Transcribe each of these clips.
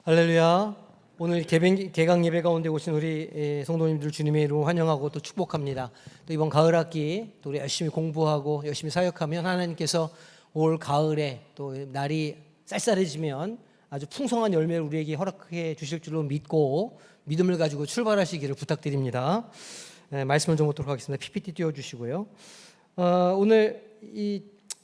할렐루야. 오늘 개강 예배 가운데 오신 우리 성도님들 주님의 이름으로 환영하고 또 축복합니다. 또 이번 가을 학기 또 우리 열심히 공부하고 열심히 사역하면 하나님께서 올 가을에 또 날이 쌀쌀해지면 아주 풍성한 열매를 우리에게 허락해 주실 줄로 믿고 믿음을 가지고 출발하시기를 부탁드립니다. 말씀을 좀 보도록 하겠습니다. PPT 띄워주시고요. 오늘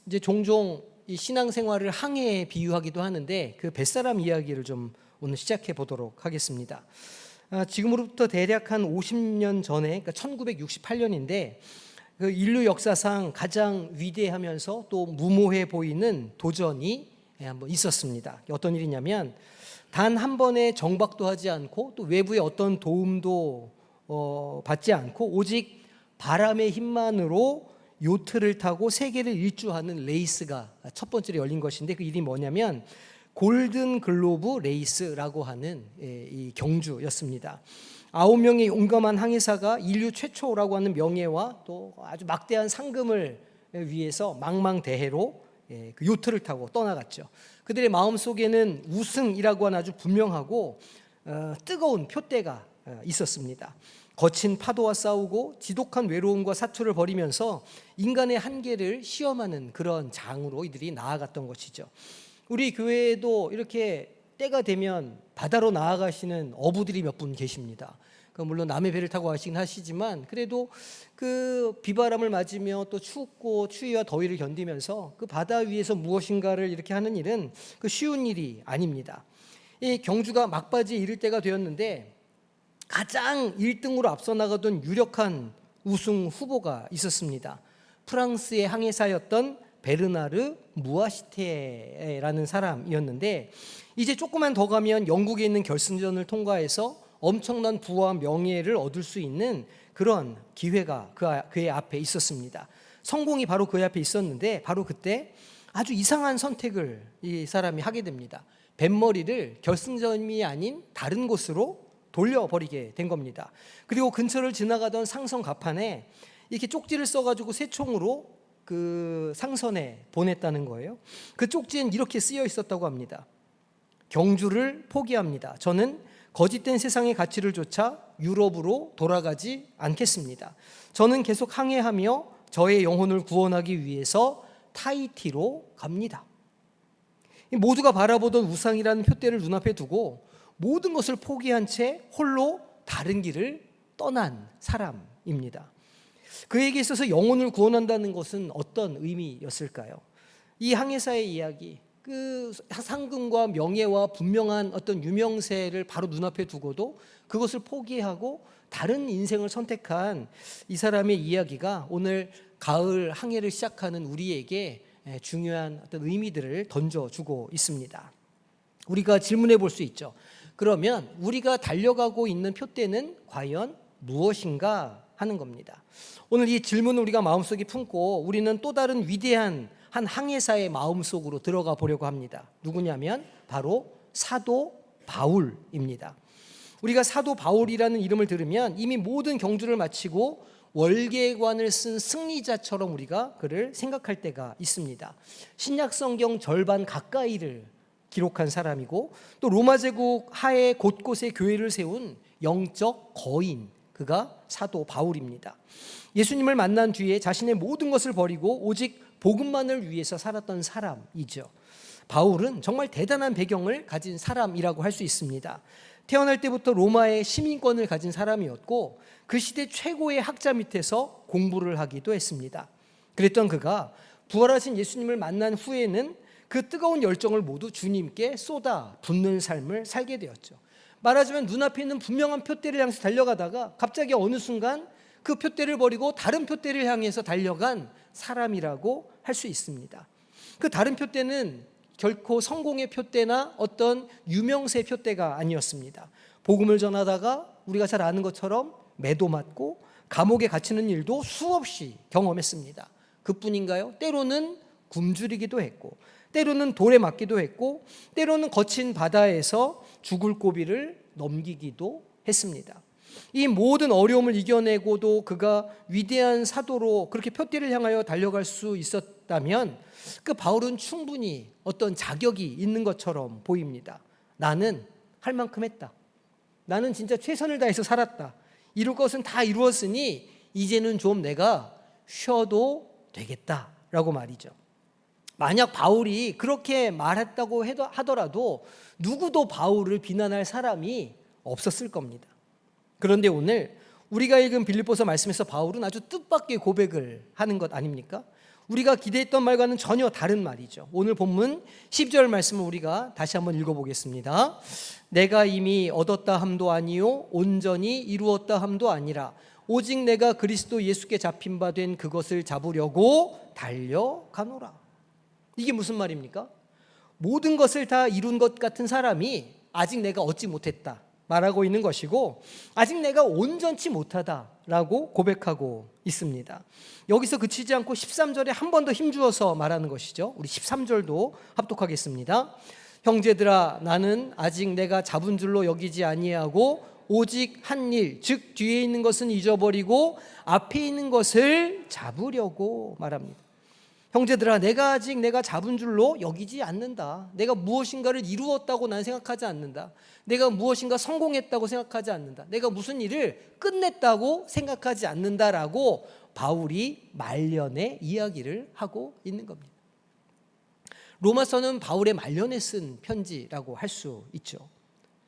이제 종종 이 신앙생활을 항해에 비유하기도 하는데 그 뱃사람 이야기를 좀 오늘 시작해 보도록 하겠습니다. 지금으로부터 대략 한 50년 전에, 그러니까 1968년인데 그 인류 역사상 가장 위대하면서 또 무모해 보이는 도전이 한번 있었습니다. 어떤 일이냐면 단 한 번의 정박도 하지 않고 또 외부의 어떤 도움도 받지 않고 오직 바람의 힘만으로 요트를 타고 세계를 일주하는 레이스가 첫 번째로 열린 것인데 그 일이 뭐냐면 골든 글로브 레이스라고 하는 이 경주였습니다. 9명의 용감한 항해사가 인류 최초라고 하는 명예와 또 아주 막대한 상금을 위해서 망망대해로 그 요트를 타고 떠나갔죠. 그들의 마음속에는 우승이라고 하는 아주 분명하고 뜨거운 표대가 있었습니다. 거친 파도와 싸우고 지독한 외로움과 사투를 벌이면서 인간의 한계를 시험하는 그런 장으로 이들이 나아갔던 것이죠. 우리 교회에도 이렇게 때가 되면 바다로 나아가시는 어부들이 몇 분 계십니다. 물론 남의 배를 타고 가시긴 하시지만 그래도 그 비바람을 맞으며 또 춥고 추위와 더위를 견디면서 그 바다 위에서 무엇인가를 이렇게 하는 일은 그 쉬운 일이 아닙니다. 이 경주가 막바지에 이를 때가 되었는데 가장 1등으로 앞서 나가던 유력한 우승 후보가 있었습니다. 프랑스의 항해사였던 베르나르 무아시테라는 사람이었는데 이제 조금만 더 가면 영국에 있는 결승전을 통과해서 엄청난 부와 명예를 얻을 수 있는 그런 기회가 그의 앞에 있었습니다. 성공이 바로 그의 앞에 있었는데 바로 그때 아주 이상한 선택을 이 사람이 하게 됩니다. 뱃머리를 결승점이 아닌 다른 곳으로 돌려버리게 된 겁니다. 그리고 근처를 지나가던 상선 갑판에 이렇게 쪽지를 써가지고 새총으로 그 상선에 보냈다는 거예요. 그 쪽지엔 이렇게 쓰여 있었다고 합니다. 경주를 포기합니다. 저는 거짓된 세상의 가치를 좇아 유럽으로 돌아가지 않겠습니다. 저는 계속 항해하며 저의 영혼을 구원하기 위해서 타히티로 갑니다. 모두가 바라보던 우상이라는 표대를 눈앞에 두고 모든 것을 포기한 채 홀로 다른 길을 떠난 사람입니다. 그에게 있어서 영혼을 구원한다는 것은 어떤 의미였을까요? 이 항해사의 이야기, 그 상금과 명예와 분명한 어떤 유명세를 바로 눈앞에 두고도 그것을 포기하고 다른 인생을 선택한 이 사람의 이야기가 오늘 가을 항해를 시작하는 우리에게 중요한 어떤 의미들을 던져주고 있습니다. 우리가 질문해 볼 수 있죠. 그러면 우리가 달려가고 있는 표대는 과연 무엇인가 하는 겁니다. 오늘 이 질문을 우리가 마음속에 품고 우리는 또 다른 위대한 한 항해사의 마음속으로 들어가 보려고 합니다. 누구냐면 바로 사도 바울입니다. 우리가 사도 바울이라는 이름을 들으면 이미 모든 경주를 마치고 월계관을 쓴 승리자처럼 우리가 그를 생각할 때가 있습니다. 신약 성경 절반 가까이를 기록한 사람이고 또 로마 제국 하에 곳곳에 교회를 세운 영적 거인, 그가 사도 바울입니다. 예수님을 만난 뒤에 자신의 모든 것을 버리고 오직 복음만을 위해서 살았던 사람이죠. 바울은 정말 대단한 배경을 가진 사람이라고 할 수 있습니다. 태어날 때부터 로마의 시민권을 가진 사람이었고 그 시대 최고의 학자 밑에서 공부를 하기도 했습니다. 그랬던 그가 부활하신 예수님을 만난 후에는 그 뜨거운 열정을 모두 주님께 쏟아 붓는 삶을 살게 되었죠. 말하자면 눈앞에 있는 분명한 표대를 향해서 달려가다가 갑자기 어느 순간 그 표대를 버리고 다른 표대를 향해서 달려간 사람이라고 할 수 있습니다. 그 다른 표대는 결코 성공의 표대나 어떤 유명세 표대가 아니었습니다. 복음을 전하다가 우리가 잘 아는 것처럼 매도 맞고 감옥에 갇히는 일도 수없이 경험했습니다. 그뿐인가요? 때로는 굶주리기도 했고 때로는 돌에 맞기도 했고 때로는 거친 바다에서 죽을 고비를 넘기기도 했습니다. 이 모든 어려움을 이겨내고도 그가 위대한 사도로 그렇게 표대를 향하여 달려갈 수 있었다면 그 바울은 충분히 어떤 자격이 있는 것처럼 보입니다. 나는 할 만큼 했다. 나는 진짜 최선을 다해서 살았다. 이룰 것은 다 이루었으니 이제는 좀 내가 쉬어도 되겠다라고 말이죠. 만약 바울이 그렇게 말했다고 하더라도 누구도 바울을 비난할 사람이 없었을 겁니다. 그런데 오늘 우리가 읽은 빌립보서 말씀에서 바울은 아주 뜻밖의 고백을 하는 것 아닙니까? 우리가 기대했던 말과는 전혀 다른 말이죠. 오늘 본문 10절 말씀을 우리가 다시 한번 읽어보겠습니다. 내가 이미 얻었다 함도 아니요 온전히 이루었다 함도 아니라 오직 내가 그리스도 예수께 잡힌 바 된 그것을 잡으려고 달려가노라. 이게 무슨 말입니까? 모든 것을 다 이룬 것 같은 사람이 아직 내가 얻지 못했다 말하고 있는 것이고, 아직 내가 온전치 못하다라고 고백하고 있습니다. 여기서 그치지 않고 13절에 한 번 더 힘주어서 말하는 것이죠. 우리 13절도 합독하겠습니다. 형제들아, 나는 아직 내가 잡은 줄로 여기지 아니하고 오직 한 일, 즉 뒤에 있는 것은 잊어버리고 앞에 있는 것을 잡으려고 말합니다. 형제들아, 내가 잡은 줄로 여기지 않는다. 내가 무엇인가를 이루었다고 난 생각하지 않는다. 내가 무엇인가 성공했다고 생각하지 않는다. 내가 무슨 일을 끝냈다고 생각하지 않는다라고 바울이 말년에 이야기를 하고 있는 겁니다. 로마서는 바울의 말년에 쓴 편지라고 할 수 있죠.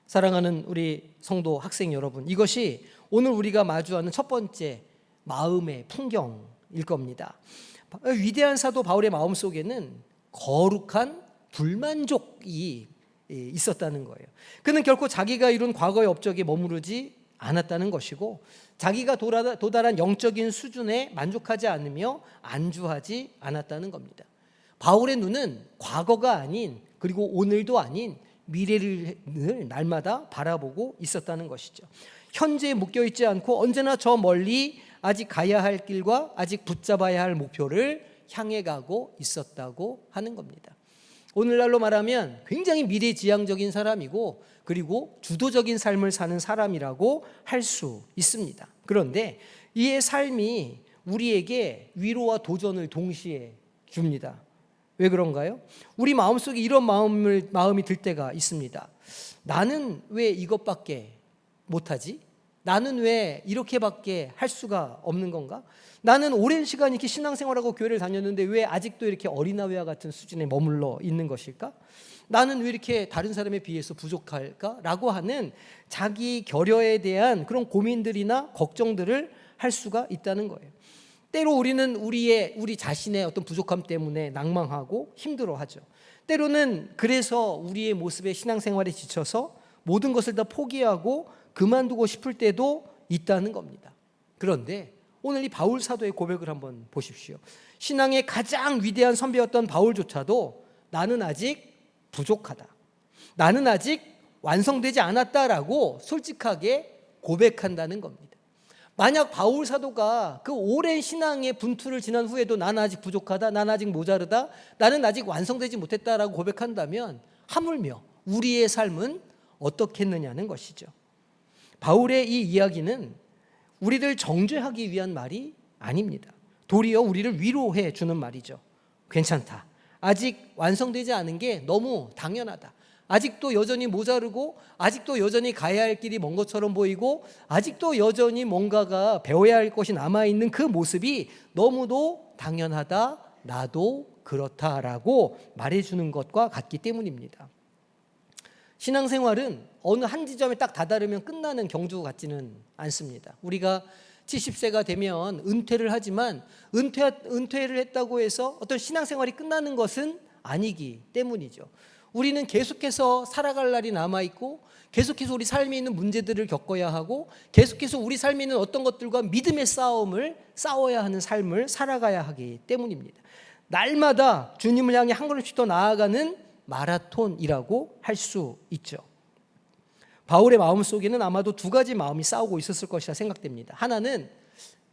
사랑하는 우리 성도 학생 여러분, 이것이 오늘 우리가 마주하는 첫 번째 마음의 풍경일 겁니다. 위대한 사도 바울의 마음속에는 거룩한 불만족이 있었다는 거예요. 그는 결코 자기가 이룬 과거의 업적에 머무르지 않았다는 것이고, 자기가 도달한 영적인 수준에 만족하지 않으며 안주하지 않았다는 겁니다. 바울의 눈은 과거가 아닌, 그리고 오늘도 아닌 미래를 날마다 바라보고 있었다는 것이죠. 현재에 묶여있지 않고 언제나 저 멀리 아직 가야 할 길과 아직 붙잡아야 할 목표를 향해 가고 있었다고 하는 겁니다. 오늘날로 말하면 굉장히 미래지향적인 사람이고, 그리고 주도적인 삶을 사는 사람이라고 할 수 있습니다. 그런데 이의 삶이 우리에게 위로와 도전을 동시에 줍니다. 왜 그런가요? 우리 마음속에 이런 마음이 들 때가 있습니다. 나는 왜 이것밖에 못하지? 나는 왜 이렇게밖에 할 수가 없는 건가? 나는 오랜 시간 이렇게 신앙생활하고 교회를 다녔는데 왜 아직도 이렇게 어린아이와 같은 수준에 머물러 있는 것일까? 나는 왜 이렇게 다른 사람에 비해서 부족할까? 라고 하는 자기 결여에 대한 그런 고민들이나 걱정들을 할 수가 있다는 거예요. 때로 우리는 우리 자신의 어떤 부족함 때문에 낭망하고 힘들어하죠. 때로는 그래서 우리의 모습에 신앙생활에 지쳐서 모든 것을 다 포기하고 그만두고 싶을 때도 있다는 겁니다. 그런데 오늘 이 바울 사도의 고백을 한번 보십시오. 신앙의 가장 위대한 선배였던 바울조차도 나는 아직 부족하다, 나는 아직 완성되지 않았다라고 솔직하게 고백한다는 겁니다. 만약 바울 사도가 그 오랜 신앙의 분투를 지난 후에도 나는 아직 부족하다, 나는 아직 모자르다, 나는 아직 완성되지 못했다라고 고백한다면 하물며 우리의 삶은 어떻겠느냐는 것이죠. 바울의 이 이야기는 우리를 정죄하기 위한 말이 아닙니다. 도리어 우리를 위로해 주는 말이죠. 괜찮다. 아직 완성되지 않은 게 너무 당연하다. 아직도 여전히 모자르고, 아직도 여전히 가야 할 길이 먼 것처럼 보이고, 아직도 여전히 뭔가가 배워야 할 것이 남아있는 그 모습이 너무도 당연하다, 나도 그렇다라고 말해주는 것과 같기 때문입니다. 신앙생활은 어느 한 지점에 딱 다다르면 끝나는 경주 같지는 않습니다. 우리가 70세가 되면 은퇴를 하지만 은퇴를 했다고 해서 어떤 신앙생활이 끝나는 것은 아니기 때문이죠. 우리는 계속해서 살아갈 날이 남아있고, 계속해서 우리 삶에 있는 문제들을 겪어야 하고, 계속해서 우리 삶에 있는 어떤 것들과 믿음의 싸움을 싸워야 하는 삶을 살아가야 하기 때문입니다. 날마다 주님을 향해 한 걸음씩 더 나아가는 마라톤이라고 할 수 있죠. 바울의 마음속에는 아마도 두 가지 마음이 싸우고 있었을 것이라 생각됩니다. 하나는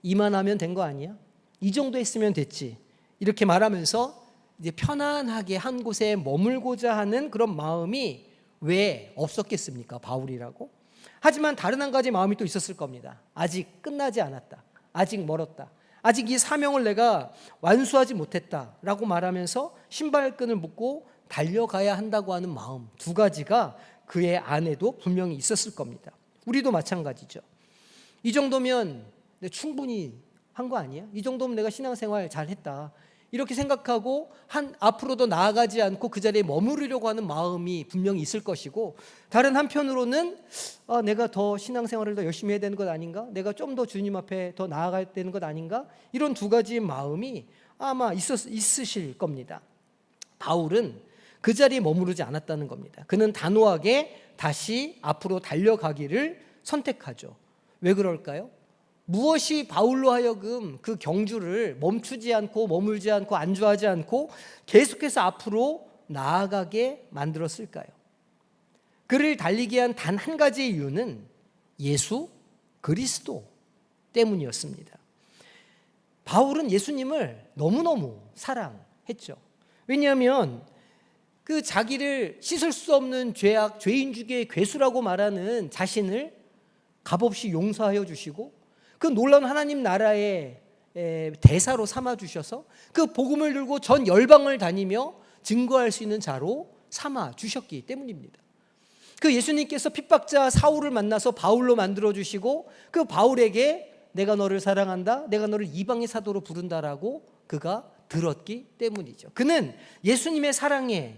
이만하면 된 거 아니야? 이 정도 했으면 됐지. 이렇게 말하면서 이제 편안하게 한 곳에 머물고자 하는 그런 마음이 왜 없었겠습니까? 바울이라고. 하지만 다른 한 가지 마음이 또 있었을 겁니다. 아직 끝나지 않았다. 아직 멀었다. 아직 이 사명을 내가 완수하지 못했다라고 말하면서 신발끈을 묶고 달려가야 한다고 하는 마음, 두 가지가 그의 안에도 분명히 있었을 겁니다. 우리도 마찬가지죠. 이 정도면 충분히 한 거 아니야? 이 정도면 내가 신앙생활 잘했다, 이렇게 생각하고 앞으로도 나아가지 않고 그 자리에 머무르려고 하는 마음이 분명히 있을 것이고, 다른 한편으로는 내가 더 신앙생활을 더 열심히 해야 되는 것 아닌가? 내가 좀 더 주님 앞에 더 나아가야 되는 것 아닌가? 이런 두 가지의 마음이 아마 있으실 겁니다. 바울은 그 자리에 머무르지 않았다는 겁니다. 그는 단호하게 다시 앞으로 달려가기를 선택하죠. 왜 그럴까요? 무엇이 바울로 하여금 그 경주를 멈추지 않고 머물지 않고 안주하지 않고 계속해서 앞으로 나아가게 만들었을까요? 그를 달리게 한 단 한 가지의 이유는 예수 그리스도 때문이었습니다. 바울은 예수님을 너무너무 사랑했죠. 왜냐하면 그 자기를 씻을 수 없는 죄인 중에 괴수라고 말하는 자신을 값없이 용서하여 주시고, 그 놀라운 하나님 나라의 대사로 삼아 주셔서 그 복음을 들고 전 열방을 다니며 증거할 수 있는 자로 삼아 주셨기 때문입니다. 그 예수님께서 핍박자 사울을 만나서 바울로 만들어 주시고, 그 바울에게 내가 너를 사랑한다, 내가 너를 이방의 사도로 부른다라고 그가 들었기 때문이죠. 그는 예수님의 사랑에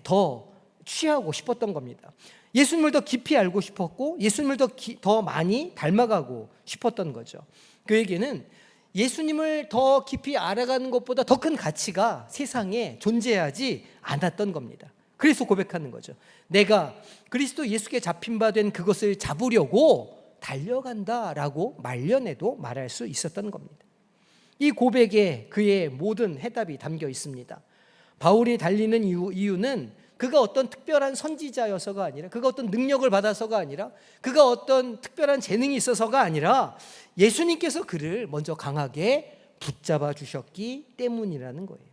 더 취하고 싶었던 겁니다. 예수님을 더 깊이 알고 싶었고, 예수님을 더 많이 닮아가고 싶었던 거죠. 그에게는 예수님을 더 깊이 알아가는 것보다 더 큰 가치가 세상에 존재하지 않았던 겁니다. 그래서 고백하는 거죠. 내가 그리스도 예수께 잡힌 바 된 그것을 잡으려고 달려간다라고 말년에도 말할 수 있었던 겁니다. 이 고백에 그의 모든 해답이 담겨 있습니다. 바울이 달리는 이유는 그가 어떤 특별한 선지자여서가 아니라, 그가 어떤 능력을 받아서가 아니라, 그가 어떤 특별한 재능이 있어서가 아니라 예수님께서 그를 먼저 강하게 붙잡아 주셨기 때문이라는 거예요.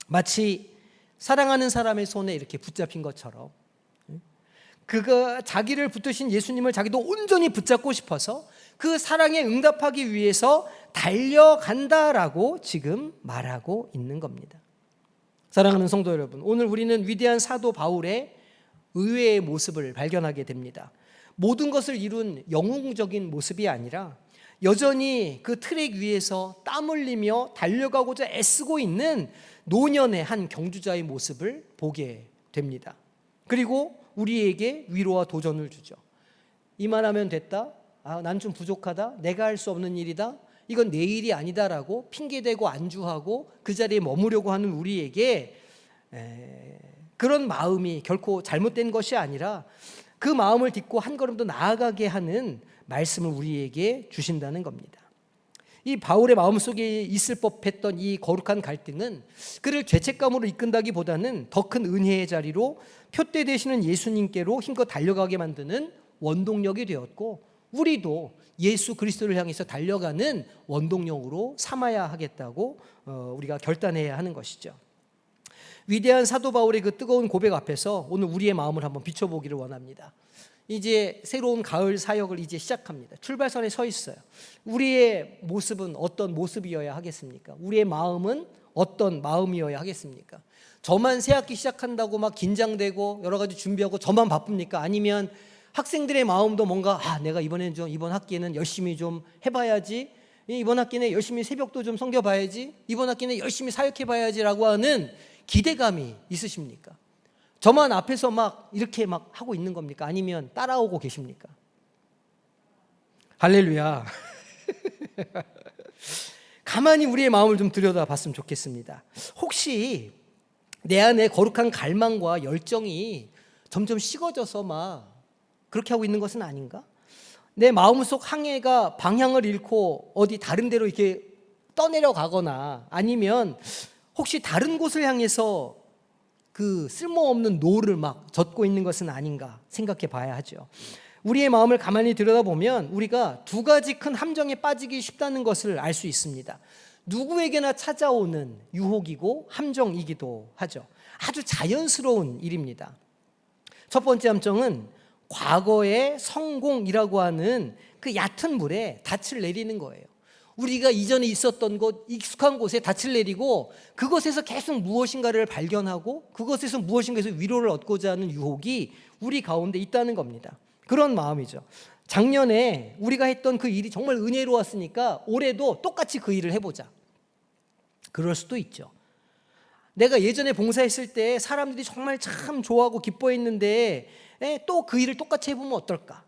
마치 사랑하는 사람의 손에 이렇게 붙잡힌 것처럼 그가 자기를 붙드신 예수님을 자기도 온전히 붙잡고 싶어서 그 사랑에 응답하기 위해서 달려간다라고 지금 말하고 있는 겁니다. 사랑하는 성도 여러분, 오늘 우리는 위대한 사도 바울의 의외의 모습을 발견하게 됩니다. 모든 것을 이룬 영웅적인 모습이 아니라 여전히 그 트랙 위에서 땀 흘리며 달려가고자 애쓰고 있는 노년의 한 경주자의 모습을 보게 됩니다. 그리고 우리에게 위로와 도전을 주죠. 이만하면 됐다, 난 좀 부족하다, 내가 할 수 없는 일이다, 이건 내 일이 아니다라고 핑계대고 안주하고 그 자리에 머무려고 하는 우리에게 그런 마음이 결코 잘못된 것이 아니라 그 마음을 딛고 한 걸음 더 나아가게 하는 말씀을 우리에게 주신다는 겁니다. 이 바울의 마음속에 있을 법했던 이 거룩한 갈등은 그를 죄책감으로 이끈다기보다는 더 큰 은혜의 자리로 표대 되시는 예수님께로 힘껏 달려가게 만드는 원동력이 되었고, 우리도 예수 그리스도를 향해서 달려가는 원동력으로 삼아야 하겠다고 우리가 결단해야 하는 것이죠. 위대한 사도 바울의 그 뜨거운 고백 앞에서 오늘 우리의 마음을 한번 비춰보기를 원합니다. 이제 새로운 가을 사역을 이제 시작합니다. 출발선에 서 있어요. 우리의 모습은 어떤 모습이어야 하겠습니까? 우리의 마음은 어떤 마음이어야 하겠습니까? 저만 새 학기 시작한다고 막 긴장되고 여러 가지 준비하고 저만 바쁩니까? 아니면 학생들의 마음도 뭔가 내가 이번 학기에는 열심히 좀 해봐야지, 이번 학기는 열심히 새벽도 좀 섬겨봐야지, 이번 학기는 열심히 사역해봐야지라고 하는 기대감이 있으십니까? 저만 앞에서 막 이렇게 막 하고 있는 겁니까? 아니면 따라오고 계십니까? 할렐루야. 가만히 우리의 마음을 좀 들여다봤으면 좋겠습니다. 혹시 내 안에 거룩한 갈망과 열정이 점점 식어져서 막 그렇게 하고 있는 것은 아닌가? 내 마음속 항해가 방향을 잃고 어디 다른 데로 이렇게 떠내려가거나, 아니면 혹시 다른 곳을 향해서 그 쓸모없는 노를 막 젓고 있는 것은 아닌가 생각해 봐야 하죠. 우리의 마음을 가만히 들여다보면 우리가 두 가지 큰 함정에 빠지기 쉽다는 것을 알 수 있습니다. 누구에게나 찾아오는 유혹이고 함정이기도 하죠. 아주 자연스러운 일입니다. 첫 번째 함정은 과거의 성공이라고 하는 그 얕은 물에 닻을 내리는 거예요. 우리가 이전에 있었던 곳, 익숙한 곳에 닻을 내리고 그것에서 계속 무엇인가를 발견하고 그것에서 무엇인가에서 위로를 얻고자 하는 유혹이 우리 가운데 있다는 겁니다. 그런 마음이죠. 작년에 우리가 했던 그 일이 정말 은혜로웠으니까 올해도 똑같이 그 일을 해보자. 그럴 수도 있죠. 내가 예전에 봉사했을 때 사람들이 정말 참 좋아하고 기뻐했는데 또 그 일을 똑같이 해보면 어떨까?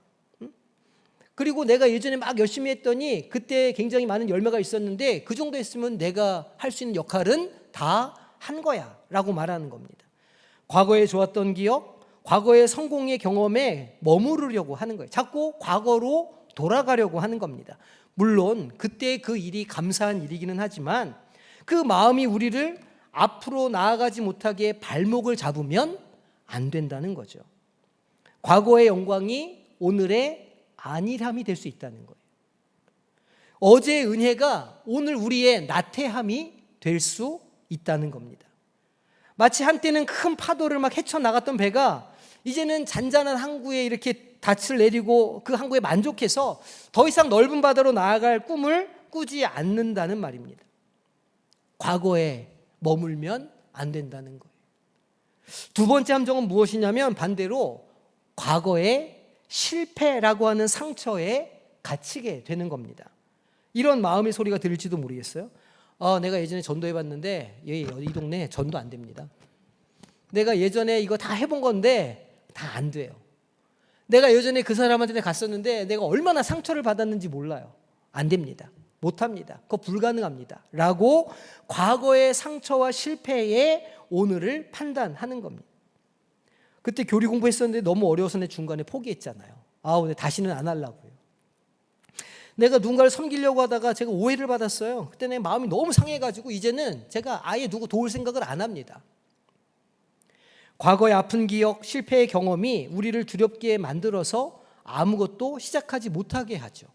그리고 내가 예전에 막 열심히 했더니 그때 굉장히 많은 열매가 있었는데 그 정도 했으면 내가 할 수 있는 역할은 다 한 거야 라고 말하는 겁니다. 과거에 좋았던 기억, 과거의 성공의 경험에 머무르려고 하는 거예요. 자꾸 과거로 돌아가려고 하는 겁니다. 물론 그때 그 일이 감사한 일이기는 하지만 그 마음이 우리를 앞으로 나아가지 못하게 발목을 잡으면 안 된다는 거죠. 과거의 영광이 오늘의 안일함이 될 수 있다는 거예요. 어제의 은혜가 오늘 우리의 나태함이 될 수 있다는 겁니다. 마치 한때는 큰 파도를 막 헤쳐나갔던 배가 이제는 잔잔한 항구에 이렇게 닻을 내리고 그 항구에 만족해서 더 이상 넓은 바다로 나아갈 꿈을 꾸지 않는다는 말입니다. 과거에 머물면 안 된다는 거예요. 두 번째 함정은 무엇이냐면 반대로 과거의 실패라고 하는 상처에 갇히게 되는 겁니다. 이런 마음의 소리가 들릴지도 모르겠어요. 내가 예전에 전도해봤는데 이 동네 전도 안 됩니다. 내가 예전에 이거 다 해본 건데 다 안 돼요. 내가 예전에 그 사람한테 갔었는데 내가 얼마나 상처를 받았는지 몰라요. 안 됩니다. 못합니다. 그거 불가능합니다. 라고 과거의 상처와 실패의 오늘을 판단하는 겁니다. 그때 교리 공부했었는데 너무 어려워서 내 중간에 포기했잖아요. 근데 다시는 안 하려고요. 내가 누군가를 섬기려고 하다가 제가 오해를 받았어요. 그때 내 마음이 너무 상해가지고 이제는 제가 아예 누구 도울 생각을 안 합니다. 과거의 아픈 기억, 실패의 경험이 우리를 두렵게 만들어서 아무것도 시작하지 못하게 하죠.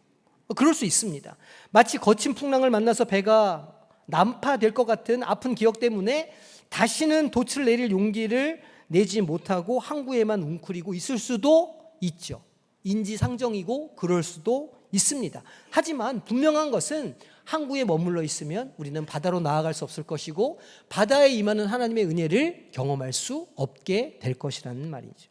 그럴 수 있습니다. 마치 거친 풍랑을 만나서 배가 난파될 것 같은 아픈 기억 때문에 다시는 돛을 내릴 용기를 내지 못하고 항구에만 웅크리고 있을 수도 있죠. 인지상정이고 그럴 수도 있습니다. 하지만 분명한 것은 항구에 머물러 있으면 우리는 바다로 나아갈 수 없을 것이고 바다에 임하는 하나님의 은혜를 경험할 수 없게 될 것이라는 말이죠.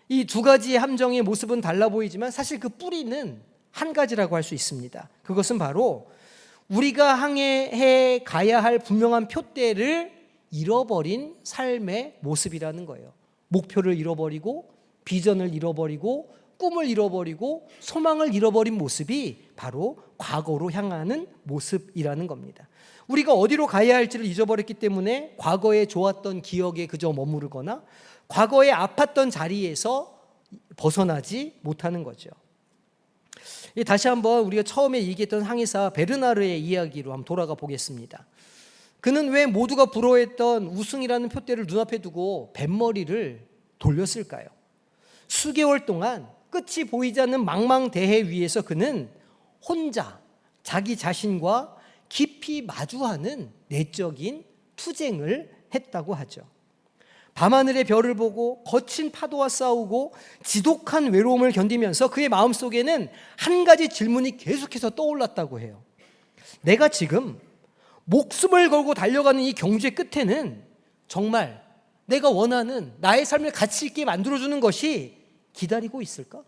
이 두 가지의 함정의 모습은 달라 보이지만 사실 그 뿌리는 한 가지라고 할 수 있습니다. 그것은 바로 우리가 향해 가야 할 분명한 표대를 잃어버린 삶의 모습이라는 거예요. 목표를 잃어버리고 비전을 잃어버리고 꿈을 잃어버리고 소망을 잃어버린 모습이 바로 과거로 향하는 모습이라는 겁니다. 우리가 어디로 가야 할지를 잊어버렸기 때문에 과거에 좋았던 기억에 그저 머무르거나 과거에 아팠던 자리에서 벗어나지 못하는 거죠. 다시 한번 우리가 처음에 얘기했던 항해사 베르나르의 이야기로 한번 돌아가 보겠습니다. 그는 왜 모두가 부러워했던 우승이라는 표대를 눈앞에 두고 뱃머리를 돌렸을까요? 수개월 동안 끝이 보이지 않는 망망대해 위에서 그는 혼자 자기 자신과 깊이 마주하는 내적인 투쟁을 했다고 하죠. 밤하늘의 별을 보고 거친 파도와 싸우고 지독한 외로움을 견디면서 그의 마음속에는 한 가지 질문이 계속해서 떠올랐다고 해요. 내가 지금 목숨을 걸고 달려가는 이 경주의 끝에는 정말 내가 원하는 나의 삶을 가치 있게 만들어주는 것이 기다리고 있을까?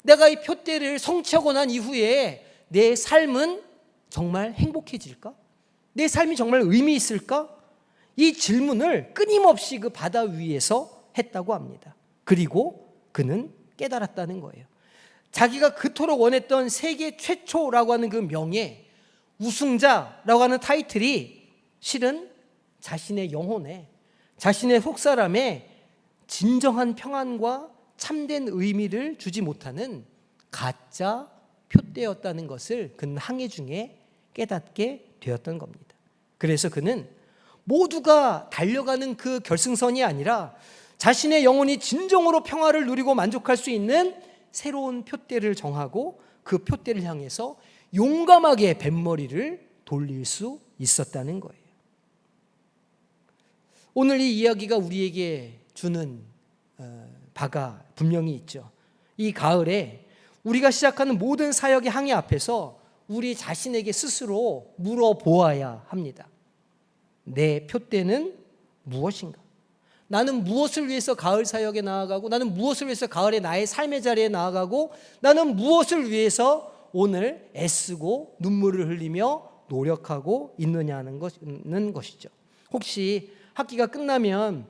내가 이 표대를 성취하고 난 이후에 내 삶은 정말 행복해질까? 내 삶이 정말 의미 있을까? 이 질문을 끊임없이 그 바다 위에서 했다고 합니다. 그리고 그는 깨달았다는 거예요. 자기가 그토록 원했던 세계 최초라고 하는 그 명예, 우승자라고 하는 타이틀이 실은 자신의 영혼에, 자신의 속사람에 진정한 평안과 참된 의미를 주지 못하는 가짜 표대였다는 것을 그는 항해 중에 깨닫게 되었던 겁니다. 그래서 그는 모두가 달려가는 그 결승선이 아니라 자신의 영혼이 진정으로 평화를 누리고 만족할 수 있는 새로운 표대를 정하고 그 표대를 향해서 용감하게 뱃머리를 돌릴 수 있었다는 거예요. 오늘 이 이야기가 우리에게 주는 바가 분명히 있죠. 이 가을에 우리가 시작하는 모든 사역의 항해 앞에서 우리 자신에게 스스로 물어보아야 합니다. 내 표대는 무엇인가? 나는 무엇을 위해서 가을 사역에 나아가고, 나는 무엇을 위해서 가을에 나의 삶의 자리에 나아가고, 나는 무엇을 위해서 오늘 애쓰고 눈물을 흘리며 노력하고 있느냐는 것이죠. 혹시 학기가 끝나면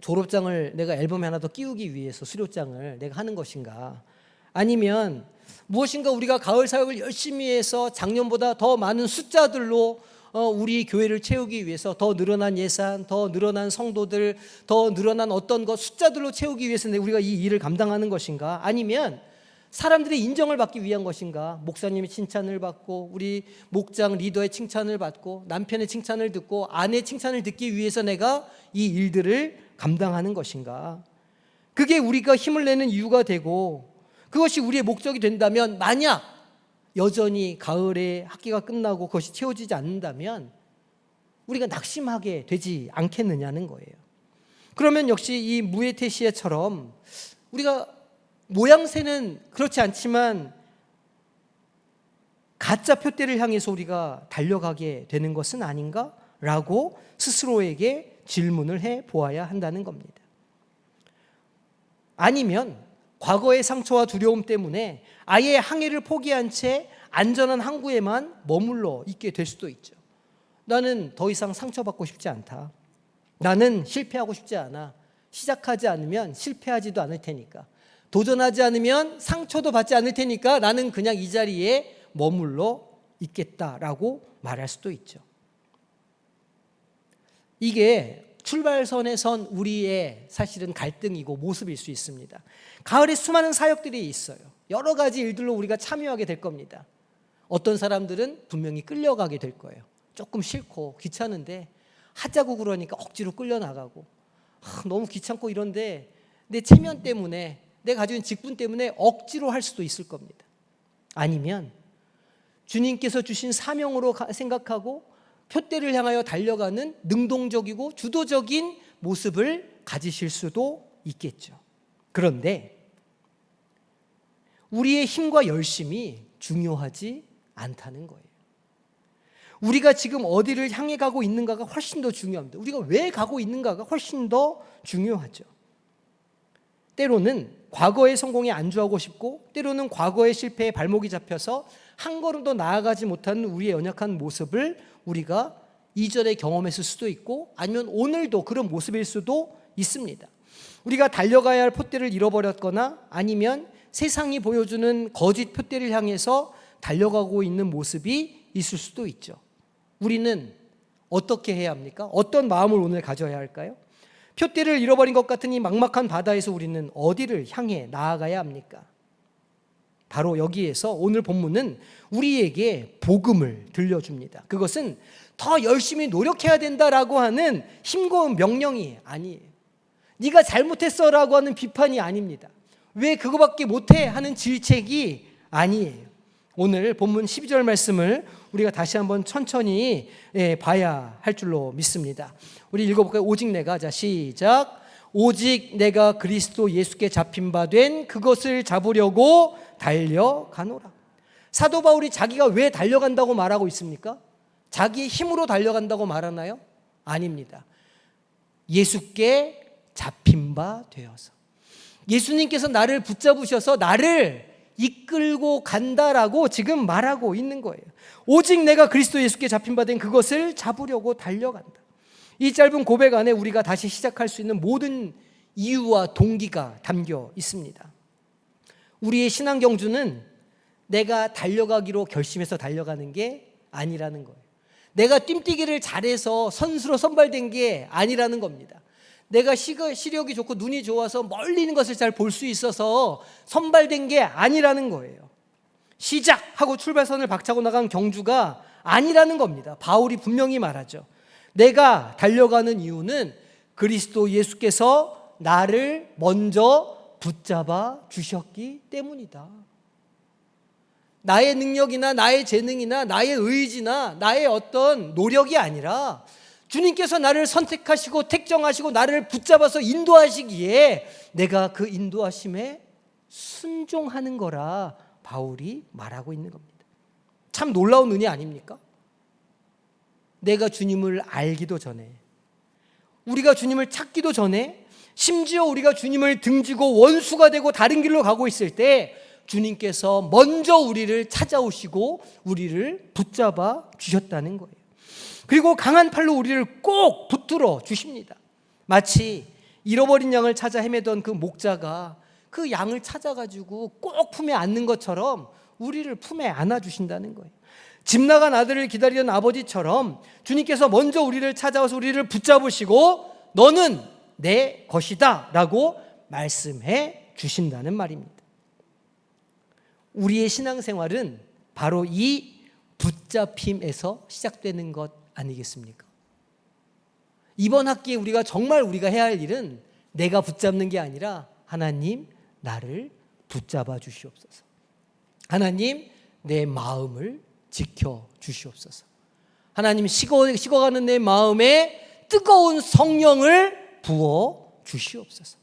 졸업장을 내가 앨범에 하나 더 끼우기 위해서 수료장을 내가 하는 것인가? 아니면 무엇인가 우리가 가을 사역을 열심히 해서 작년보다 더 많은 숫자들로 우리 교회를 채우기 위해서 더 늘어난 예산, 더 늘어난 성도들, 더 늘어난 어떤 것 숫자들로 채우기 위해서 우리가 이 일을 감당하는 것인가? 아니면 사람들의 인정을 받기 위한 것인가? 목사님의 칭찬을 받고, 우리 목장 리더의 칭찬을 받고, 남편의 칭찬을 듣고, 아내의 칭찬을 듣기 위해서 내가 이 일들을 감당하는 것인가? 그게 우리가 힘을 내는 이유가 되고, 그것이 우리의 목적이 된다면, 만약 여전히 가을에 학기가 끝나고 그것이 채워지지 않는다면 우리가 낙심하게 되지 않겠느냐는 거예요. 그러면 역시 이 무에테시아처럼 우리가 모양새는 그렇지 않지만 가짜 표대를 향해서 우리가 달려가게 되는 것은 아닌가라고 스스로에게 질문을 해 보아야 한다는 겁니다. 아니면 과거의 상처와 두려움 때문에 아예 항해를 포기한 채 안전한 항구에만 머물러 있게 될 수도 있죠. 나는 더 이상 상처받고 싶지 않다. 나는 실패하고 싶지 않아. 시작하지 않으면 실패하지도 않을 테니까. 도전하지 않으면 상처도 받지 않을 테니까 나는 그냥 이 자리에 머물러 있겠다라고 말할 수도 있죠. 이게 출발선에 선 우리의 사실은 갈등이고 모습일 수 있습니다. 가을에 수많은 사역들이 있어요. 여러 가지 일들로 우리가 참여하게 될 겁니다. 어떤 사람들은 분명히 끌려가게 될 거예요. 조금 싫고 귀찮은데 하자고 그러니까 억지로 끌려나가고, 너무 귀찮고 이런데 내 체면 때문에, 내가 가지고 있는 직분 때문에 억지로 할 수도 있을 겁니다. 아니면 주님께서 주신 사명으로 생각하고 표대를 향하여 달려가는 능동적이고 주도적인 모습을 가지실 수도 있겠죠. 그런데 우리의 힘과 열심이 중요하지 않다는 거예요. 우리가 지금 어디를 향해 가고 있는가가 훨씬 더 중요합니다. 우리가 왜 가고 있는가가 훨씬 더 중요하죠. 때로는 과거의 성공에 안주하고 싶고, 때로는 과거의 실패에 발목이 잡혀서 한 걸음 더 나아가지 못하는 우리의 연약한 모습을 우리가 이전에 경험했을 수도 있고, 아니면 오늘도 그런 모습일 수도 있습니다. 우리가 달려가야 할 표대를 잃어버렸거나, 아니면 세상이 보여주는 거짓 표대를 향해서 달려가고 있는 모습이 있을 수도 있죠. 우리는 어떻게 해야 합니까? 어떤 마음을 오늘 가져야 할까요? 표대를 잃어버린 것 같은 이 막막한 바다에서 우리는 어디를 향해 나아가야 합니까? 바로 여기에서 오늘 본문은 우리에게 복음을 들려줍니다. 그것은 더 열심히 노력해야 된다라고 하는 힘겨운 명령이 아니에요. 네가 잘못했어라고 하는 비판이 아닙니다. 왜 그거밖에 못해 하는 질책이 아니에요. 오늘 본문 12절 말씀을 우리가 다시 한번 천천히 봐야 할 줄로 믿습니다. 우리 읽어볼까요? 오직 내가, 자 시작. 오직 내가 그리스도 예수께 잡힌 바 된 그것을 잡으려고 달려가노라. 사도 바울이 자기가 왜 달려간다고 말하고 있습니까? 자기의 힘으로 달려간다고 말하나요? 아닙니다. 예수께 잡힌 바 되어서, 예수님께서 나를 붙잡으셔서 나를 이끌고 간다라고 지금 말하고 있는 거예요. 오직 내가 그리스도 예수께 잡힌 바 된 그것을 잡으려고 달려간다. 이 짧은 고백 안에 우리가 다시 시작할 수 있는 모든 이유와 동기가 담겨 있습니다. 우리의 신앙 경주는 내가 달려가기로 결심해서 달려가는 게 아니라는 거예요. 내가 뜀뛰기를 잘해서 선수로 선발된 게 아니라는 겁니다. 내가 시력이 좋고 눈이 좋아서 멀리 있는 것을 잘 볼 수 있어서 선발된 게 아니라는 거예요. 시작하고 출발선을 박차고 나간 경주가 아니라는 겁니다. 바울이 분명히 말하죠. 내가 달려가는 이유는 그리스도 예수께서 나를 먼저 붙잡아 주셨기 때문이다. 나의 능력이나 나의 재능이나 나의 의지나 나의 어떤 노력이 아니라 주님께서 나를 선택하시고 택정하시고 나를 붙잡아서 인도하시기에 내가 그 인도하심에 순종하는 거라 바울이 말하고 있는 겁니다. 참 놀라운 은혜 아닙니까? 내가 주님을 알기도 전에, 우리가 주님을 찾기도 전에, 심지어 우리가 주님을 등지고 원수가 되고 다른 길로 가고 있을 때 주님께서 먼저 우리를 찾아오시고 우리를 붙잡아 주셨다는 거예요. 그리고 강한 팔로 우리를 꼭 붙들어 주십니다. 마치 잃어버린 양을 찾아 헤매던 그 목자가 그 양을 찾아가지고 꼭 품에 안는 것처럼 우리를 품에 안아주신다는 거예요. 집 나간 아들을 기다리던 아버지처럼 주님께서 먼저 우리를 찾아와서 우리를 붙잡으시고 너는 내 것이다 라고 말씀해 주신다는 말입니다. 우리의 신앙생활은 바로 이 붙잡힘에서 시작되는 것 아니겠습니까? 이번 학기에 우리가 해야 할 일은 내가 붙잡는 게 아니라 하나님 나를 붙잡아 주시옵소서. 하나님 내 마음을 지켜 주시옵소서. 하나님 식어가는 내 마음에 뜨거운 성령을 부어 주시옵소서.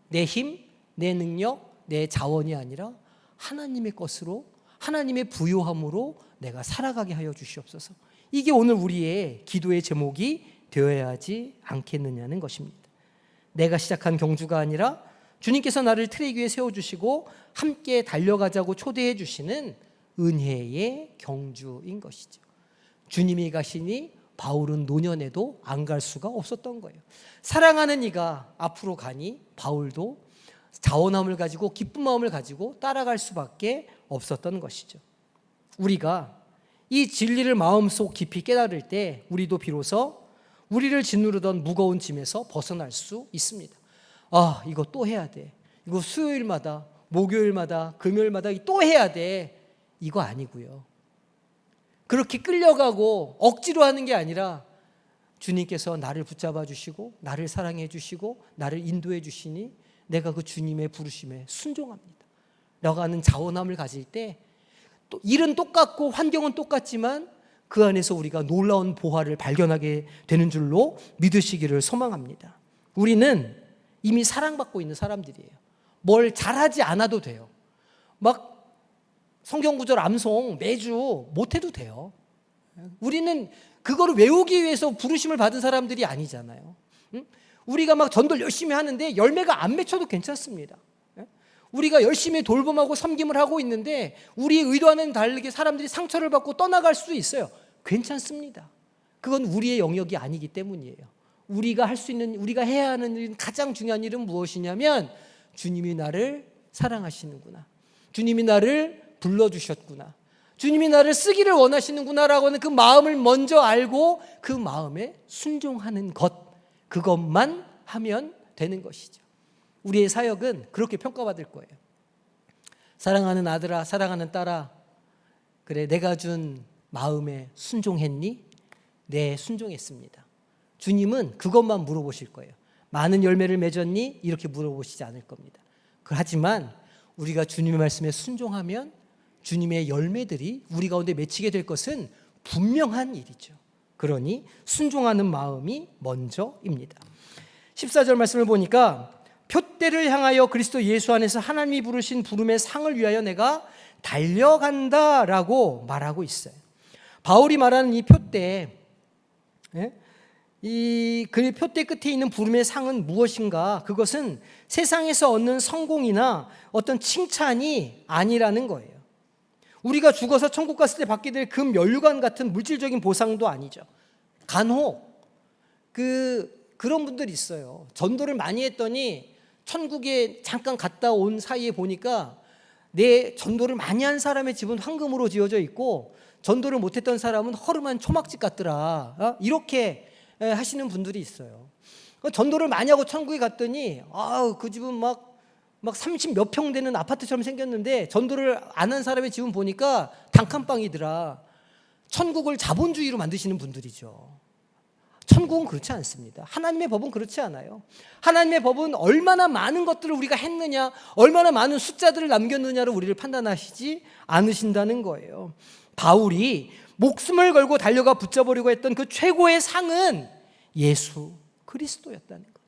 내 힘, 내 능력, 내 자원이 아니라 하나님의 것으로, 하나님의 부요함으로 내가 살아가게 하여 주시옵소서. 이게 오늘 우리의 기도의 제목이 되어야 하지 않겠느냐는 것입니다. 내가 시작한 경주가 아니라 주님께서 나를 트랙 위에 세워주시고 함께 달려가자고 초대해 주시는 은혜의 경주인 것이죠. 주님이 가시니 바울은 노년에도 안 갈 수가 없었던 거예요. 사랑하는 이가 앞으로 가니 바울도 자원함을 가지고 기쁜 마음을 가지고 따라갈 수밖에 없었던 것이죠. 우리가 이 진리를 마음속 깊이 깨달을 때 우리도 비로소 우리를 짓누르던 무거운 짐에서 벗어날 수 있습니다. 아, 이거 또 해야 돼. 이거 수요일마다, 목요일마다, 금요일마다 또 해야 돼. 이거 아니고요. 그렇게 끌려가고 억지로 하는 게 아니라 주님께서 나를 붙잡아 주시고 나를 사랑해 주시고 나를 인도해 주시니 내가 그 주님의 부르심에 순종합니다 라고 하는 자원함을 가질 때 또 일은 똑같고 환경은 똑같지만 그 안에서 우리가 놀라운 보화를 발견하게 되는 줄로 믿으시기를 소망합니다. 우리는 이미 사랑받고 있는 사람들이에요. 뭘 잘하지 않아도 돼요. 막 성경구절 암송 매주 못해도 돼요. 우리는 그거를 외우기 위해서 부르심을 받은 사람들이 아니잖아요. 우리가 막 전도를 열심히 하는데 열매가 안 맺혀도 괜찮습니다. 우리가 열심히 돌봄하고 섬김을 하고 있는데 우리의 의도와는 다르게 사람들이 상처를 받고 떠나갈 수도 있어요. 괜찮습니다. 그건 우리의 영역이 아니기 때문이에요. 우리가 할 수 있는, 우리가 해야 하는 일은, 가장 중요한 일은 무엇이냐면 주님이 나를 사랑하시는구나, 주님이 나를 불러주셨구나, 주님이 나를 쓰기를 원하시는구나라고 하는 그 마음을 먼저 알고 그 마음에 순종하는 것, 그것만 하면 되는 것이죠. 우리의 사역은 그렇게 평가받을 거예요. 사랑하는 아들아, 사랑하는 딸아, 그래 내가 준 마음에 순종했니? 네, 순종했습니다. 주님은 그것만 물어보실 거예요. 많은 열매를 맺었니? 이렇게 물어보시지 않을 겁니다. 하지만 우리가 주님의 말씀에 순종하면 주님의 열매들이 우리 가운데 맺히게 될 것은 분명한 일이죠. 그러니 순종하는 마음이 먼저입니다. 14절 말씀을 보니까 표대를 향하여 그리스도 예수 안에서 하나님이 부르신 부름의 상을 위하여 내가 달려간다라고 말하고 있어요. 바울이 말하는 이 표대, 이 표대 끝에 있는 부름의 상은 무엇인가? 그것은 세상에서 얻는 성공이나 어떤 칭찬이 아니라는 거예요. 우리가 죽어서 천국 갔을 때 받게 될 금 면류관 같은 물질적인 보상도 아니죠. 간혹 그런 분들이 있어요. 전도를 많이 했더니 천국에 잠깐 갔다 온 사이에 보니까 내 전도를 많이 한 사람의 집은 황금으로 지어져 있고 전도를 못했던 사람은 허름한 초막집 같더라, 이렇게 하시는 분들이 있어요. 전도를 많이 하고 천국에 갔더니 그 집은 막 30 몇 평 되는 아파트처럼 생겼는데 전도를 안 한 사람의 집은 보니까 단칸방이더라. 천국을 자본주의로 만드시는 분들이죠. 천국은 그렇지 않습니다. 하나님의 법은 그렇지 않아요. 하나님의 법은 얼마나 많은 것들을 우리가 했느냐, 얼마나 많은 숫자들을 남겼느냐로 우리를 판단하시지 않으신다는 거예요. 바울이 목숨을 걸고 달려가 붙잡으려고 했던 그 최고의 상은 예수 그리스도였다는 것,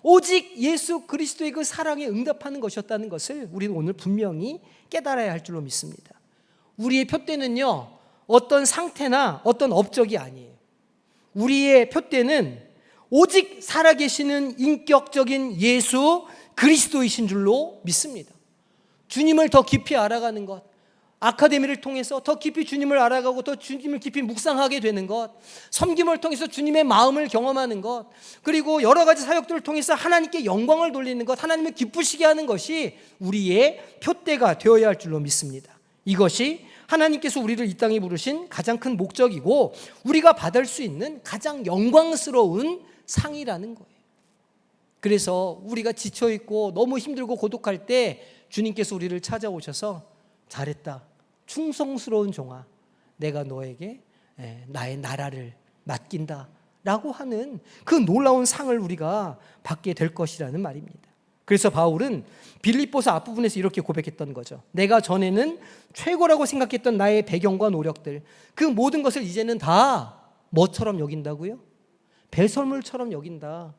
오직 예수 그리스도의 그 사랑에 응답하는 것이었다는 것을 우리는 오늘 분명히 깨달아야 할 줄로 믿습니다. 우리의 표대는요, 어떤 상태나 어떤 업적이 아니에요. 우리의 표대는 오직 살아계시는 인격적인 예수 그리스도이신 줄로 믿습니다. 주님을 더 깊이 알아가는 것, 아카데미를 통해서 더 깊이 주님을 알아가고 더 주님을 깊이 묵상하게 되는 것, 섬김을 통해서 주님의 마음을 경험하는 것, 그리고 여러 가지 사역들을 통해서 하나님께 영광을 돌리는 것, 하나님을 기쁘시게 하는 것이 우리의 표대가 되어야 할 줄로 믿습니다. 이것이 하나님께서 우리를 이 땅에 부르신 가장 큰 목적이고 우리가 받을 수 있는 가장 영광스러운 상이라는 거예요. 그래서 우리가 지쳐있고 너무 힘들고 고독할 때 주님께서 우리를 찾아오셔서 잘했다, 충성스러운 종아, 내가 너에게 나의 나라를 맡긴다 라고 하는 그 놀라운 상을 우리가 받게 될 것이라는 말입니다. 그래서 바울은 빌립보서 앞부분에서 이렇게 고백했던 거죠. 내가 전에는 최고라고 생각했던 나의 배경과 노력들, 그 모든 것을 이제는 다 뭐처럼 여긴다고요? 배설물처럼 여긴다.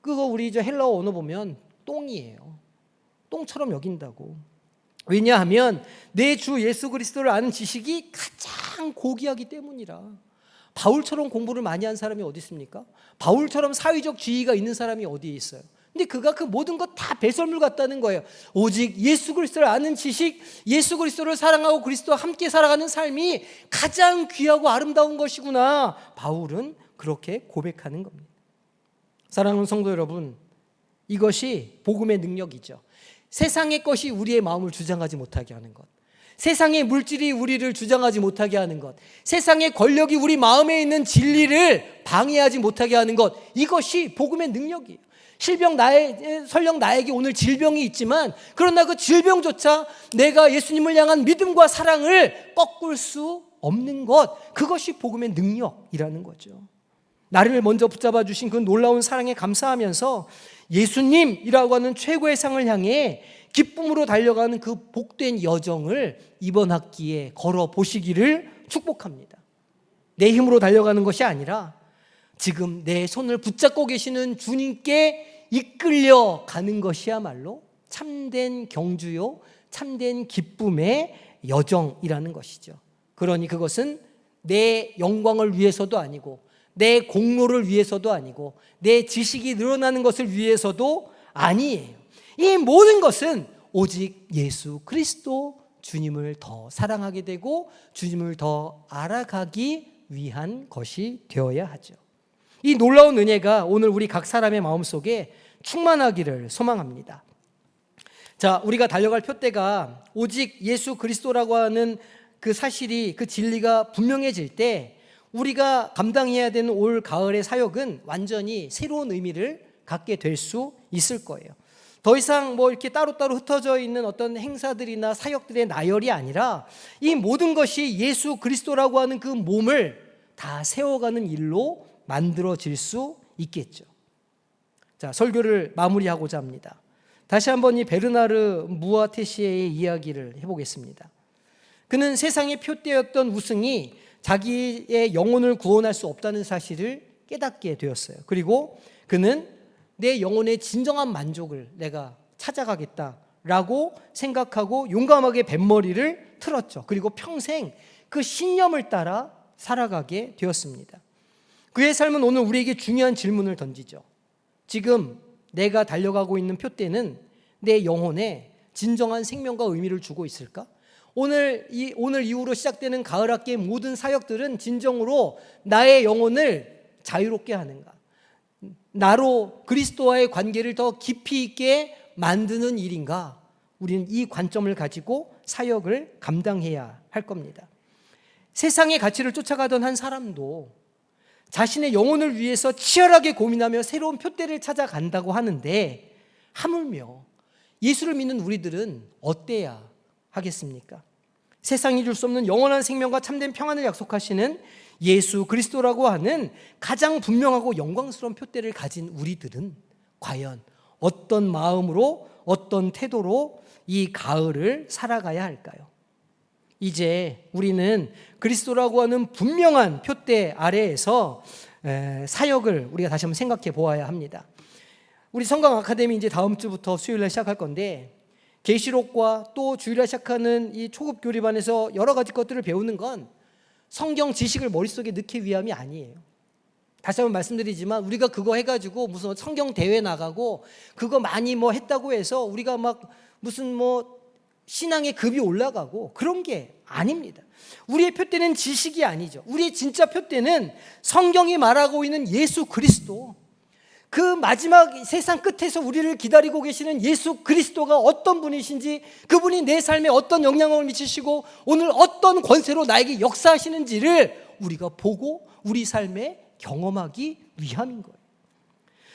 그거 우리 이제 헬라어 언어 보면 똥이에요. 똥처럼 여긴다고. 왜냐하면 내 주 예수 그리스도를 아는 지식이 가장 고귀하기 때문이라. 바울처럼 공부를 많이 한 사람이 어디 있습니까? 바울처럼 사회적 지위가 있는 사람이 어디에 있어요? 근데 그가 그 모든 것 다 배설물 같다는 거예요. 오직 예수 그리스도를 아는 지식, 예수 그리스도를 사랑하고 그리스도와 함께 살아가는 삶이 가장 귀하고 아름다운 것이구나. 바울은 그렇게 고백하는 겁니다. 사랑하는 성도 여러분, 이것이 복음의 능력이죠. 세상의 것이 우리의 마음을 주장하지 못하게 하는 것, 세상의 물질이 우리를 주장하지 못하게 하는 것, 세상의 권력이 우리 마음에 있는 진리를 방해하지 못하게 하는 것, 이것이 복음의 능력이에요. 설령 나에게 오늘 질병이 있지만 그러나 그 질병조차 내가 예수님을 향한 믿음과 사랑을 꺾을 수 없는 것, 그것이 복음의 능력이라는 거죠. 나를 먼저 붙잡아 주신 그 놀라운 사랑에 감사하면서 예수님이라고 하는 최고의 상을 향해 기쁨으로 달려가는 그 복된 여정을 이번 학기에 걸어보시기를 축복합니다. 내 힘으로 달려가는 것이 아니라 지금 내 손을 붙잡고 계시는 주님께 이끌려 가는 것이야말로 참된 경주요, 참된 기쁨의 여정이라는 것이죠. 그러니 그것은 내 영광을 위해서도 아니고 내 공로를 위해서도 아니고 내 지식이 늘어나는 것을 위해서도 아니에요. 이 모든 것은 오직 예수 그리스도 주님을 더 사랑하게 되고 주님을 더 알아가기 위한 것이 되어야 하죠. 이 놀라운 은혜가 오늘 우리 각 사람의 마음속에 충만하기를 소망합니다. 자, 우리가 달려갈 표대가 오직 예수 그리스도라고 하는 그 사실이, 그 진리가 분명해질 때 우리가 감당해야 되는 올 가을의 사역은 완전히 새로운 의미를 갖게 될 수 있을 거예요. 더 이상 이렇게 따로따로 흩어져 있는 어떤 행사들이나 사역들의 나열이 아니라 이 모든 것이 예수 그리스도라고 하는 그 몸을 다 세워가는 일로 만들어질 수 있겠죠. 자, 설교를 마무리하고자 합니다. 다시 한번 이 베르나르 무아테시에의 이야기를 해보겠습니다. 그는 세상의 표대였던 우승이 자기의 영혼을 구원할 수 없다는 사실을 깨닫게 되었어요. 그리고 그는 내 영혼의 진정한 만족을 내가 찾아가겠다라고 생각하고 용감하게 뱃머리를 틀었죠. 그리고 평생 그 신념을 따라 살아가게 되었습니다. 그의 삶은 오늘 우리에게 중요한 질문을 던지죠. 지금 내가 달려가고 있는 표대는 내 영혼에 진정한 생명과 의미를 주고 있을까? 오늘 이후로 시작되는 가을 학기의 모든 사역들은 진정으로 나의 영혼을 자유롭게 하는가? 나로 그리스도와의 관계를 더 깊이 있게 만드는 일인가? 우리는 이 관점을 가지고 사역을 감당해야 할 겁니다. 세상의 가치를 쫓아가던 한 사람도 자신의 영혼을 위해서 치열하게 고민하며 새로운 표대를 찾아간다고 하는데 하물며 예수를 믿는 우리들은 어때야 하겠습니까? 세상이 줄 수 없는 영원한 생명과 참된 평안을 약속하시는 예수 그리스도라고 하는 가장 분명하고 영광스러운 표대를 가진 우리들은 과연 어떤 마음으로, 어떤 태도로 이 가을을 살아가야 할까요? 이제 우리는 그리스도라고 하는 분명한 표대 아래에서 사역을 우리가 다시 한번 생각해 보아야 합니다. 우리 성강 아카데미 이제 다음 주부터 수요일날 시작할 건데 계시록과 또 주일날 시작하는 이 초급 교리반에서 여러 가지 것들을 배우는 건 성경 지식을 머릿속에 넣기 위함이 아니에요. 다시 한번 말씀드리지만 우리가 그거 해가지고 무슨 성경 대회 나가고 그거 많이 뭐 했다고 해서 우리가 막 무슨 뭐 신앙의 급이 올라가고 그런 게 아닙니다. 우리의 표대는 지식이 아니죠. 우리의 진짜 표대는 성경이 말하고 있는 예수 그리스도, 그 마지막 세상 끝에서 우리를 기다리고 계시는 예수 그리스도가 어떤 분이신지, 그분이 내 삶에 어떤 영향을 미치시고 오늘 어떤 권세로 나에게 역사하시는지를 우리가 보고 우리 삶에 경험하기 위함인 거예요.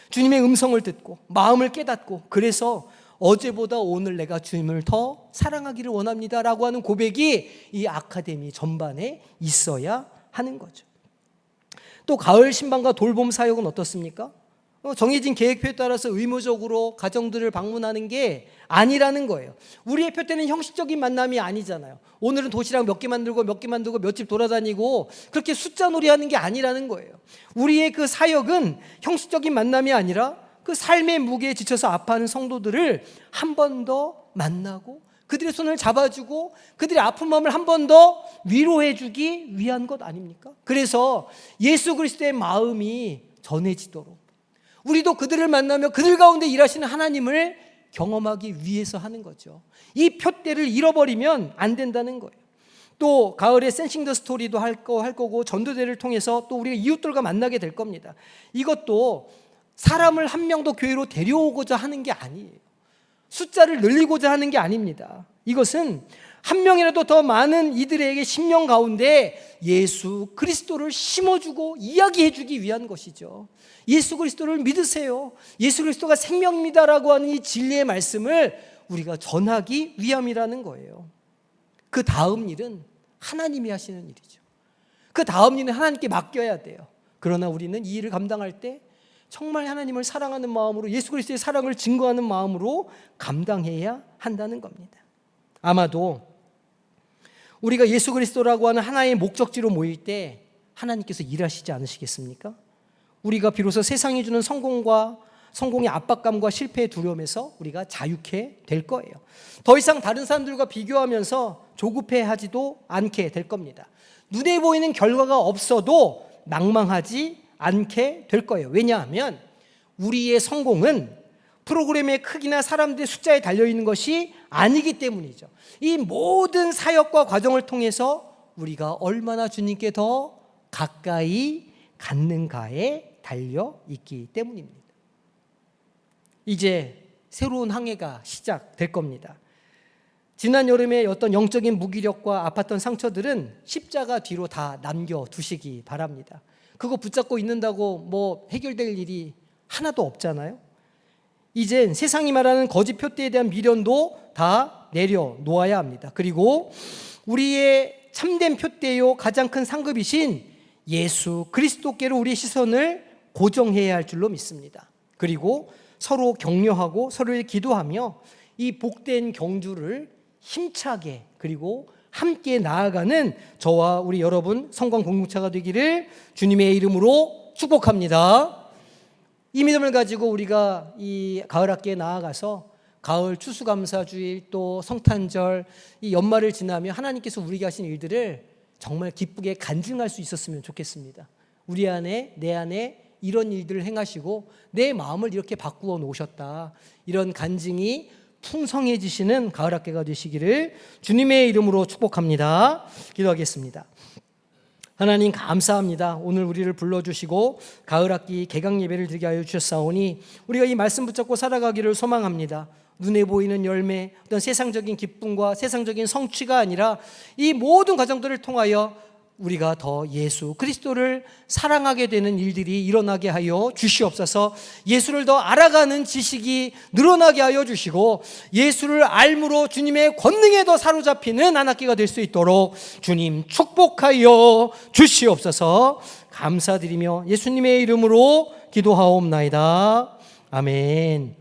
주님의 음성을 듣고 마음을 깨닫고, 그래서 어제보다 오늘 내가 주님을 더 사랑하기를 원합니다라고 하는 고백이 이 아카데미 전반에 있어야 하는 거죠. 또 가을 신방과 돌봄 사역은 어떻습니까? 정해진 계획표에 따라서 의무적으로 가정들을 방문하는 게 아니라는 거예요. 우리의 표대는 형식적인 만남이 아니잖아요. 오늘은 도시락 몇 개 만들고 몇 집 돌아다니고 그렇게 숫자 놀이하는 게 아니라는 거예요. 우리의 그 사역은 형식적인 만남이 아니라 그 삶의 무게에 지쳐서 아파하는 성도들을 한 번 더 만나고 그들의 손을 잡아주고 그들의 아픈 마음을 한 번 더 위로해주기 위한 것 아닙니까? 그래서 예수 그리스도의 마음이 전해지도록 우리도 그들을 만나며 그들 가운데 일하시는 하나님을 경험하기 위해서 하는 거죠. 이 표대를 잃어버리면 안 된다는 거예요. 또 가을에 센싱 더 스토리도 할 거고 전도대를 통해서 또 우리가 이웃들과 만나게 될 겁니다. 이것도 사람을 한 명 더 교회로 데려오고자 하는 게 아니에요. 숫자를 늘리고자 하는 게 아닙니다. 이것은 한 명이라도 더 많은 이들에게 심령 가운데 예수 그리스도를 심어주고 이야기해주기 위한 것이죠. 예수 그리스도를 믿으세요. 예수 그리스도가 생명입니다라고 하는 이 진리의 말씀을 우리가 전하기 위함이라는 거예요. 그 다음 일은 하나님이 하시는 일이죠. 그 다음 일은 하나님께 맡겨야 돼요. 그러나 우리는 이 일을 감당할 때 정말 하나님을 사랑하는 마음으로, 예수 그리스도의 사랑을 증거하는 마음으로 감당해야 한다는 겁니다. 아마도 우리가 예수 그리스도라고 하는 하나의 목적지로 모일 때 하나님께서 일하시지 않으시겠습니까? 우리가 비로소 세상이 주는 성공의 압박감과 실패의 두려움에서 우리가 자유케 될 거예요. 더 이상 다른 사람들과 비교하면서 조급해하지도 않게 될 겁니다. 눈에 보이는 결과가 없어도 낭망하지 않게 될 거예요. 왜냐하면 우리의 성공은 프로그램의 크기나 사람들의 숫자에 달려있는 것이 아니기 때문이죠. 이 모든 사역과 과정을 통해서 우리가 얼마나 주님께 더 가까이 갔는가에 달려있기 때문입니다. 이제 새로운 항해가 시작될 겁니다. 지난 여름에 어떤 영적인 무기력과 아팠던 상처들은 십자가 뒤로 다 남겨두시기 바랍니다. 그거 붙잡고 있는다고 뭐 해결될 일이 하나도 없잖아요. 이젠 세상이 말하는 거짓 표대에 대한 미련도 다 내려놓아야 합니다. 그리고 우리의 참된 표대요 가장 큰 상급이신 예수 그리스도께로 우리의 시선을 고정해야 할 줄로 믿습니다. 그리고 서로 격려하고 서로를 기도하며 이 복된 경주를 힘차게 그리고 함께 나아가는 저와 우리 여러분 성광 공동체가 되기를 주님의 이름으로 축복합니다. 이 믿음을 가지고 우리가 이 가을 학기에 나아가서 가을 추수감사주일 또 성탄절 이 연말을 지나며 하나님께서 우리에게 하신 일들을 정말 기쁘게 간증할 수 있었으면 좋겠습니다. 우리 안에 내 안에 이런 일들을 행하시고 내 마음을 이렇게 바꾸어 놓으셨다. 이런 간증이 풍성해지시는 가을 학기가 되시기를 주님의 이름으로 축복합니다. 기도하겠습니다. 하나님 감사합니다. 오늘 우리를 불러주시고 가을 학기 개강 예배를 드리게 하여 주셨사오니 우리가 이 말씀 붙잡고 살아가기를 소망합니다. 눈에 보이는 열매, 어떤 세상적인 기쁨과 세상적인 성취가 아니라 이 모든 과정들을 통하여 우리가 더 예수 그리스도를 사랑하게 되는 일들이 일어나게 하여 주시옵소서. 예수를 더 알아가는 지식이 늘어나게 하여 주시고 예수를 알므로 주님의 권능에 더 사로잡히는 한 학기가 될 수 있도록 주님 축복하여 주시옵소서. 감사드리며 예수님의 이름으로 기도하옵나이다. 아멘.